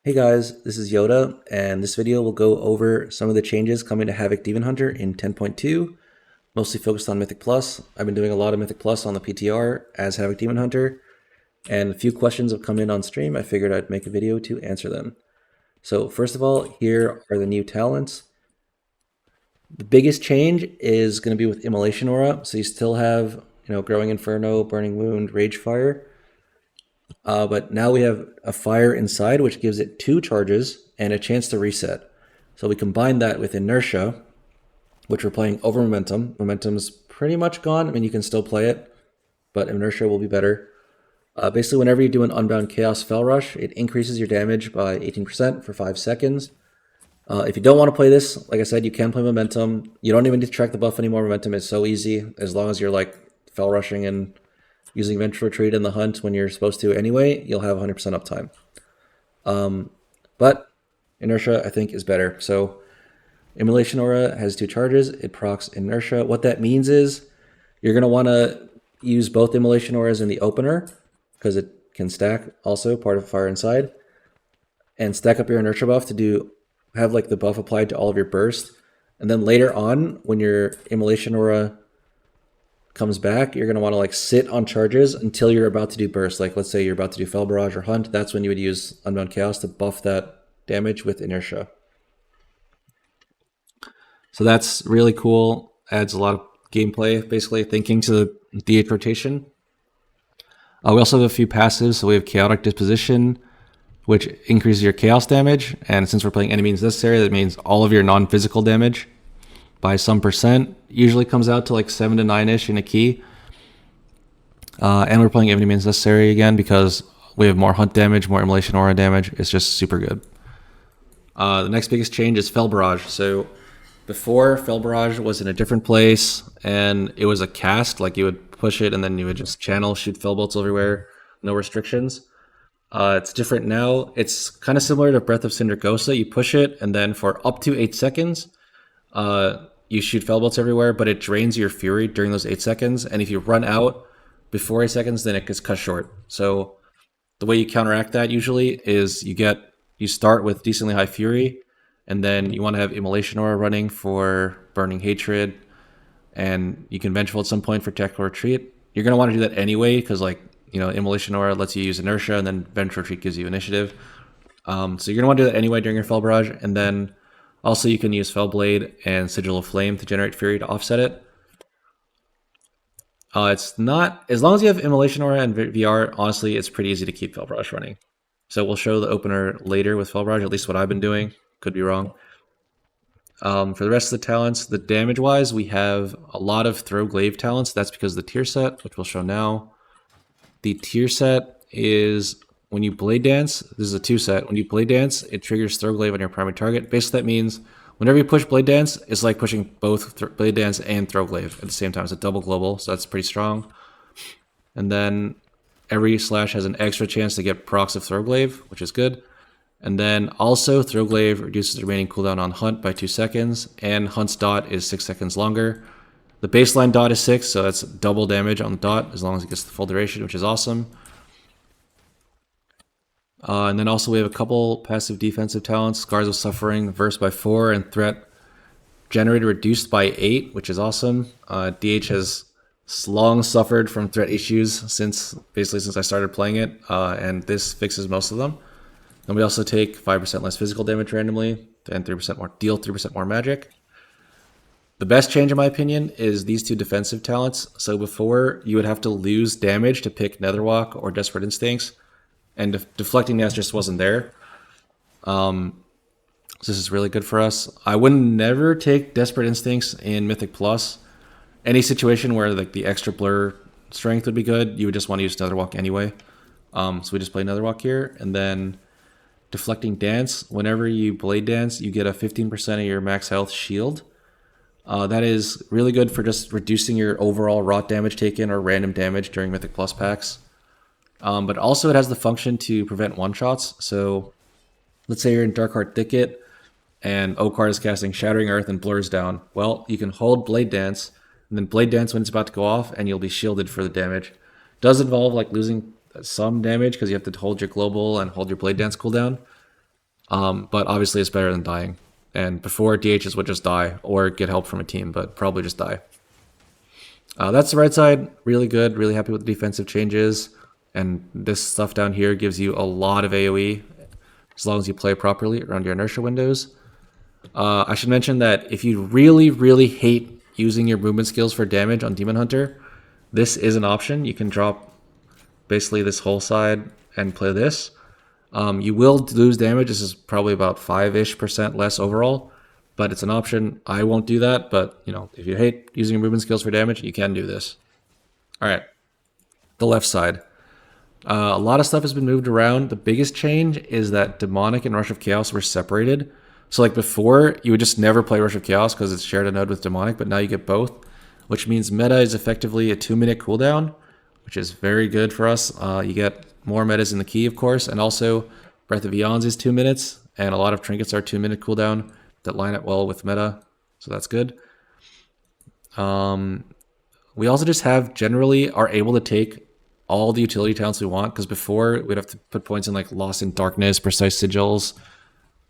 Hey guys, this is Yoda, and this video will go over some of the changes coming to Havoc Demon Hunter in 10.2, mostly focused on Mythic Plus. I've been doing a lot of Mythic Plus on the PTR as Havoc Demon Hunter, and a few questions have come in on stream. I figured I'd make a video to answer them. So first of all, here are the new talents. The biggest change is going to be with Immolation Aura, so you still have, Growing Inferno, Burning Wound, Rage Fire, but now we have a fire inside, which gives it 2 charges and a chance to reset. So we combine that with inertia, which we're playing over momentum. Momentum's pretty much gone. I mean, you can still play it, but inertia will be better. Basically, whenever you do an Unbound Chaos Fel Rush, it increases your damage by 18% for 5 seconds. If you don't want to play this, like I said, you can play momentum. You don't even need to track the buff anymore. Momentum is so easy as long as you're like Fel Rushing and using Vengeful Retreat in the hunt when you're supposed to anyway, you'll have 100% uptime. But inertia, I think, is better. So Immolation Aura has 2 charges. It procs inertia. What that means is you're going to want to use both Immolation Auras in the opener because it can stack also, part of Fire Inside, and stack up your inertia buff to have like the buff applied to all of your burst. And then later on, when your Immolation Aura comes back, you're going to want to like sit on charges until you're about to do burst. Like let's say you're about to do Fel Barrage or Hunt, that's when you would use Unbound Chaos to buff that damage with inertia. So that's really cool. Adds a lot of gameplay, basically thinking to the DH rotation. We also have a few passives. So we have Chaotic Disposition, which increases your chaos damage. And since we're playing Any Means Necessary, that means all of your non-physical damage by some percent. Usually comes out to like 7 to 9-ish in a key. And we're playing Any Means Necessary again because we have more hunt damage, more Immolation Aura damage. It's just super good. The next biggest change is Fel Barrage. So before, Fel Barrage was in a different place, and it was a cast. Like you would push it, and then you would just channel, shoot Fel Bolts everywhere, no restrictions. It's different now. It's kind of similar to Breath of Sindragosa. You push it, and then for up to 8 seconds, you shoot Fel Bolts everywhere, but it drains your Fury during those 8 seconds. And if you run out before 8 seconds, then it gets cut short. So the way you counteract that usually is you start with decently high Fury, and then you want to have Immolation Aura running for Burning Hatred, and you can Vengeful at some point for Tactical Retreat. You're going to want to do that anyway, because Immolation Aura lets you use inertia, and then Vengeful Retreat gives you initiative. So you're going to want to do that anyway during your Fel Barrage, and then also you can use Fel Blade and Sigil of Flame to generate Fury to offset it. It's not, as long as you have Immolation Aura and VR, honestly, it's pretty easy to keep Fel Barrage running. So we'll show the opener later with Fel Barrage, at least what I've been doing. Could be wrong. For the rest of the talents, the damage-wise, we have a lot of Throw Glaive talents. That's because of the tier set, which we'll show now. The tier set is when you Blade Dance. This is a 2 set. When you Blade Dance, it triggers Throw Glaive on your primary target. Basically, that means whenever you push Blade Dance, it's like pushing both Blade Dance and Throw Glaive at the same time. It's a double global, so that's pretty strong. And then every slash has an extra chance to get procs of Throw Glaive, which is good. And then also, Throw Glaive reduces the remaining cooldown on Hunt by 2 seconds, and Hunt's dot is 6 seconds longer. The baseline dot is 6, so that's double damage on the dot as long as it gets the full duration, which is awesome. And then also we have a couple passive defensive talents. Scars of Suffering, Verse by 4, and Threat Generated reduced by 8, which is awesome. DH has long suffered from threat issues since I started playing it, and this fixes most of them. And we also take 5% less physical damage randomly, and 3% more deal 3% more magic. The best change, in my opinion, is these 2 defensive talents. So before, you would have to lose damage to pick Netherwalk or Desperate Instincts, and Deflecting Nest just wasn't there. So this is really good for us. I would never take Desperate Instincts in Mythic Plus. Any situation where like the extra blur strength would be good, you would just want to use Netherwalk anyway. So we just play Netherwalk here, and then Deflecting Dance. Whenever you Blade Dance, you get a 15% of your max health shield. That is really good for just reducing your overall rot damage taken or random damage during Mythic Plus packs. But also it has the function to prevent one-shots. So let's say you're in Darkheart Thicket and Oakheart is casting Shattering Earth and Blurs down. Well, you can hold Blade Dance, and then Blade Dance when it's about to go off, and you'll be shielded for the damage. Does involve like losing some damage because you have to hold your global and hold your Blade Dance cooldown. But obviously it's better than dying. And before, DHs would just die or get help from a team, but probably just die. That's the right side. Really good. Really happy with the defensive changes. And this stuff down here gives you a lot of AoE as long as you play properly around your inertia windows. I should mention that if you really, really hate using your movement skills for damage on Demon Hunter, this is an option. You can drop basically this whole side and play this. You will lose damage. This is probably about 5-ish% less overall, but it's an option. I won't do that, but you know, if you hate using your movement skills for damage, you can do this. All right, the left side. A lot of stuff has been moved around. The biggest change is that Demonic and Rush of Chaos were separated. So like before, you would just never play Rush of Chaos because it's shared a node with Demonic, but now you get both, which means meta is effectively a 2-minute cooldown, which is very good for us. You get more metas in the key, of course, and also Breath of Eons is 2 minutes, and a lot of trinkets are 2-minute cooldown that line up well with meta, so that's good. We also just generally are able to take all the utility talents we want, because before we'd have to put points in like Lost in Darkness, Precise Sigils.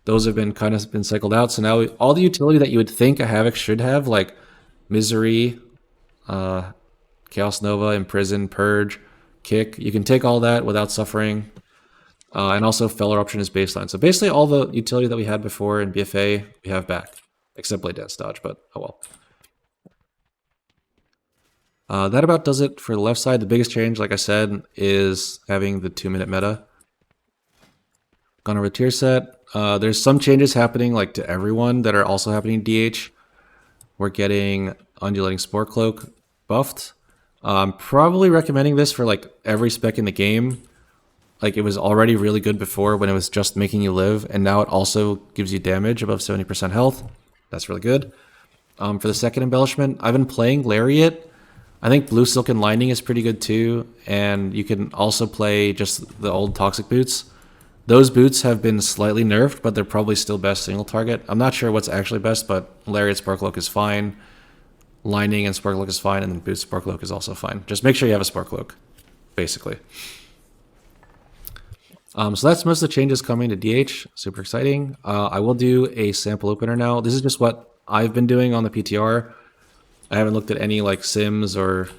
Those have been cycled out, so now all the utility that you would think a Havoc should have, like Misery, Chaos Nova, Imprison, Purge, Kick, you can take all that without suffering. And also Fell Eruption is baseline. So basically all the utility that we had before in BFA, we have back. Except Blade Dance Dodge, but oh well. That about does it for the left side. The biggest change, like I said, is having the 2-minute meta. Gone over the tier set. There's some changes happening like to everyone that are also happening in DH. We're getting Undulating Sporecloak buffed. I'm probably recommending this for like every spec in the game. Like it was already really good before when it was just making you live, and now it also gives you damage above 70% health. That's really good. For the second embellishment, I've been playing Lariat. I think Blue Silken Lining is pretty good too, and you can also play just the old Toxic Boots. Those boots have been slightly nerfed, but they're probably still best single target. I'm not sure what's actually best, but Lariat Sporecloak is fine. Lining and Sporecloak is fine, and then Boot Sporecloak is also fine. Just make sure you have a Sporecloak, basically. So that's most of the changes coming to DH. Super exciting. I will do a sample opener now. This is just what I've been doing on the PTR. I haven't looked at any like sims or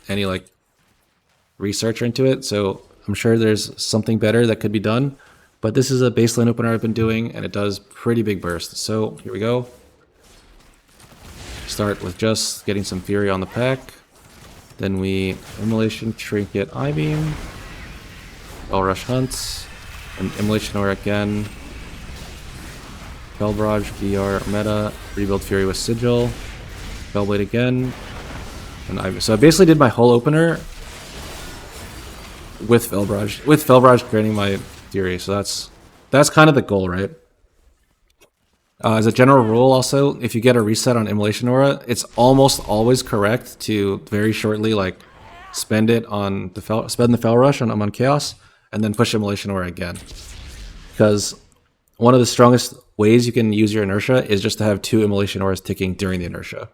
any like research into it, so I'm sure there's something better that could be done. But this is a baseline opener I've been doing, and it does pretty big burst. So here we go. Start with just getting some Fury on the pack. Then we Immolation, Trinket, I-Beam. Bell Rush Hunt. And Immolation Aura again. Bell Barrage, VR, Meta. Rebuild Fury with Sigil. Bellblade again. And so I basically did my whole opener with Fell Barrage. With Fell Barrage granting my Fury. So that's kind of the goal, right? As a general rule, also, if you get a reset on Immolation Aura, it's almost always correct to very shortly like spend the Fell Rush on Chaos, and then push Immolation Aura again. Because one of the strongest ways you can use your inertia is just to have 2 Immolation Auras ticking during the inertia.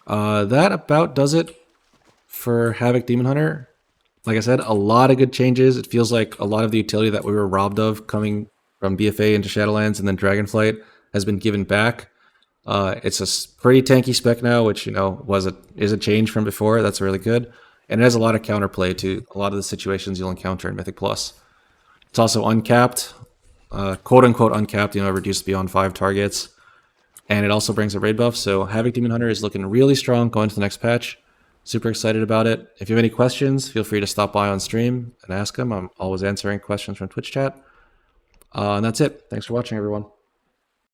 That about does it for Havoc Demon Hunter. Like I said, a lot of good changes. It feels like a lot of the utility that we were robbed of coming from BFA into Shadowlands and then Dragonflight has been given back. It's a pretty tanky spec now, which, you know, is a change from before. That's really good. And it has a lot of counterplay to a lot of the situations you'll encounter in Mythic Plus. It's also uncapped, quote-unquote uncapped, you know, reduced beyond 5 targets. And it also brings a raid buff, so Havoc Demon Hunter is looking really strong going to the next patch. Super excited about it. If you have any questions, feel free to stop by on stream and ask them. I'm always answering questions from Twitch chat. And that's it. Thanks for watching, everyone.